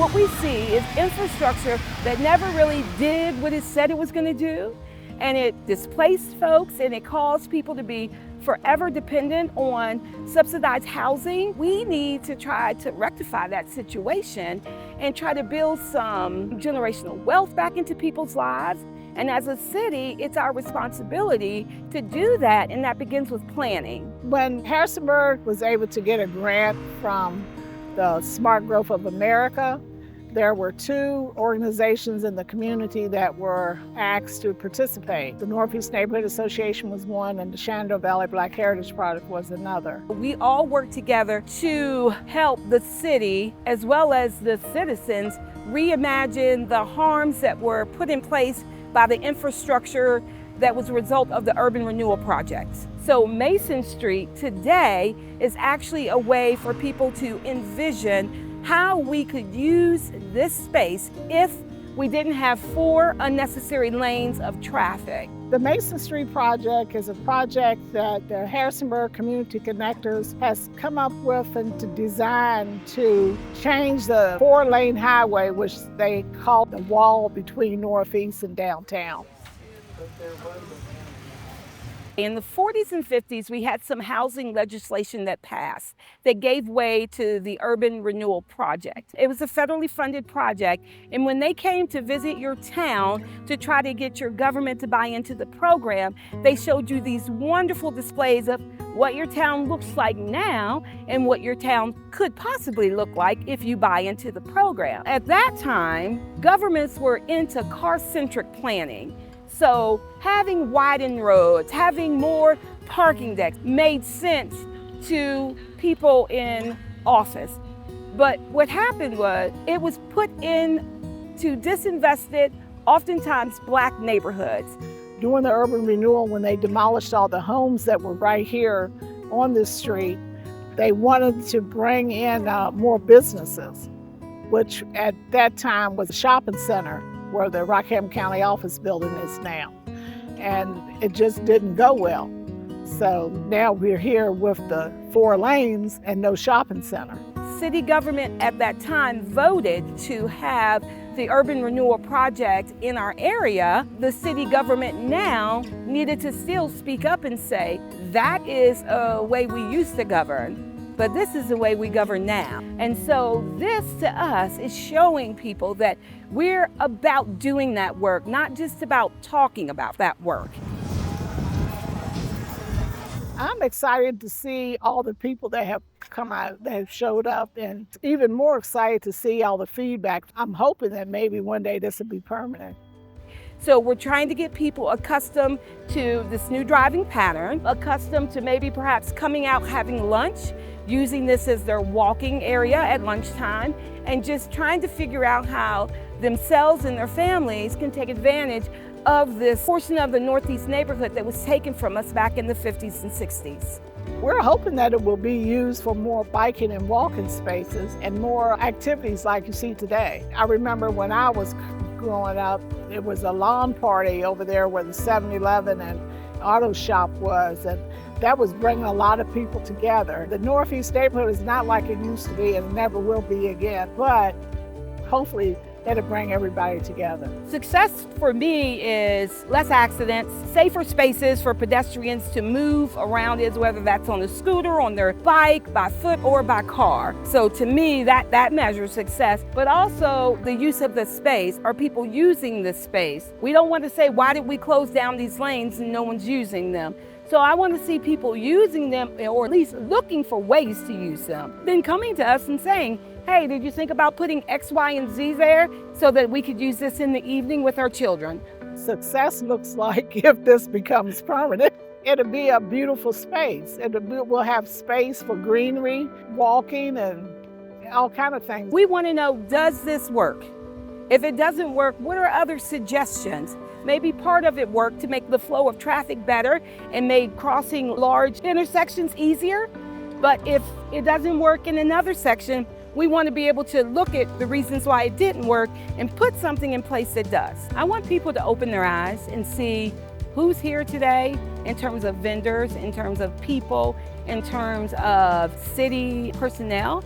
what we see is infrastructure that never really did what it said it was going to do, and it displaced folks and it caused people to be forever dependent on subsidized housing. We need to try to rectify that situation and try to build some generational wealth back into people's lives. And as a city, it's our responsibility to do that, and that begins with planning. When Harrisonburg was able to get a grant from the Smart Growth of America, there were two organizations in the community that were asked to participate. The Northeast Neighborhood Association was one, and the Shenandoah Valley Black Heritage Project was another. We all work together to help the city, as well as the citizens, reimagine the harms that were put in place by the infrastructure that was a result of the urban renewal projects. So Mason Street today is actually a way for people to envision how we could use this space if we didn't have 4 unnecessary lanes of traffic. The Mason Street project is a project that the Harrisonburg Community Connectors has come up with and to design to change the 4-lane highway, which they call the wall between Northeast and downtown. In the 40s and 50s, we had some housing legislation that passed that gave way to the Urban Renewal Project. It was a federally funded project, and when they came to visit your town to try to get your government to buy into the program, they showed you these wonderful displays of what your town looks like now and what your town could possibly look like if you buy into the program. At that time, governments were into car-centric planning. So having widened roads, having more parking decks made sense to people in office. But what happened was it was put in to disinvested, oftentimes Black neighborhoods. During the urban renewal, when they demolished all the homes that were right here on this street, they wanted to bring in more businesses, which at that time was a shopping center where the Rockham County office building is now. And it just didn't go well. So now we're here with the 4 lanes and no shopping center. City government at that time voted to have the urban renewal project in our area. The city government now needed to still speak up and say, that is a way we used to govern, but this is the way we govern now. And so this to us is showing people that we're about doing that work, not just about talking about that work. I'm excited to see all the people that have come out, that have showed up, and even more excited to see all the feedback. I'm hoping that maybe one day this will be permanent. So we're trying to get people accustomed to this new driving pattern, accustomed to maybe perhaps coming out having lunch, using this as their walking area at lunchtime, and just trying to figure out how themselves and their families can take advantage of this portion of the Northeast neighborhood that was taken from us back in the 50s and 60s. We're hoping that it will be used for more biking and walking spaces and more activities like you see today. I remember when I was growing up, it was a lawn party over there where the 7-Eleven and auto shop was, and that was bringing a lot of people together. The Northeast neighborhood is not like it used to be and it never will be again, but hopefully it'll bring everybody together. Success for me is less accidents, safer spaces for pedestrians to move around, whether that's on a scooter, on their bike, by foot, or by car. So to me, that measures success, but also the use of the space. Are people using this space? We don't want to say, why did we close down these lanes and no one's using them? So I want to see people using them, or at least looking for ways to use them. Then coming to us and saying, hey, did you think about putting X, Y, and Z there so that we could use this in the evening with our children? Success looks like, if this becomes permanent, it'll be a beautiful space. We'll have space for greenery, walking, and all kind of things. We want to know, does this work? If it doesn't work, what are other suggestions? Maybe part of it worked to make the flow of traffic better and made crossing large intersections easier. But if it doesn't work in another section, we want to be able to look at the reasons why it didn't work and put something in place that does. I want people to open their eyes and see who's here today in terms of vendors, in terms of people, in terms of city personnel,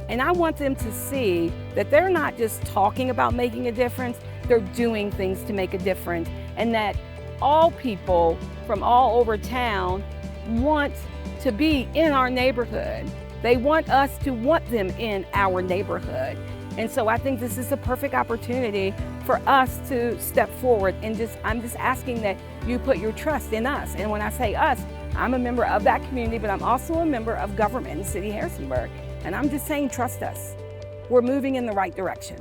And I want them to see that they're not just talking about making a difference, they're doing things to make a difference, and that all people from all over town want to be in our neighborhood. They want us to want them in our neighborhood. And so I think this is a perfect opportunity for us to step forward and I'm just asking that you put your trust in us. And when I say us, I'm a member of that community, but I'm also a member of government in the City of Harrisonburg. And I'm just saying, trust us. We're moving in the right direction.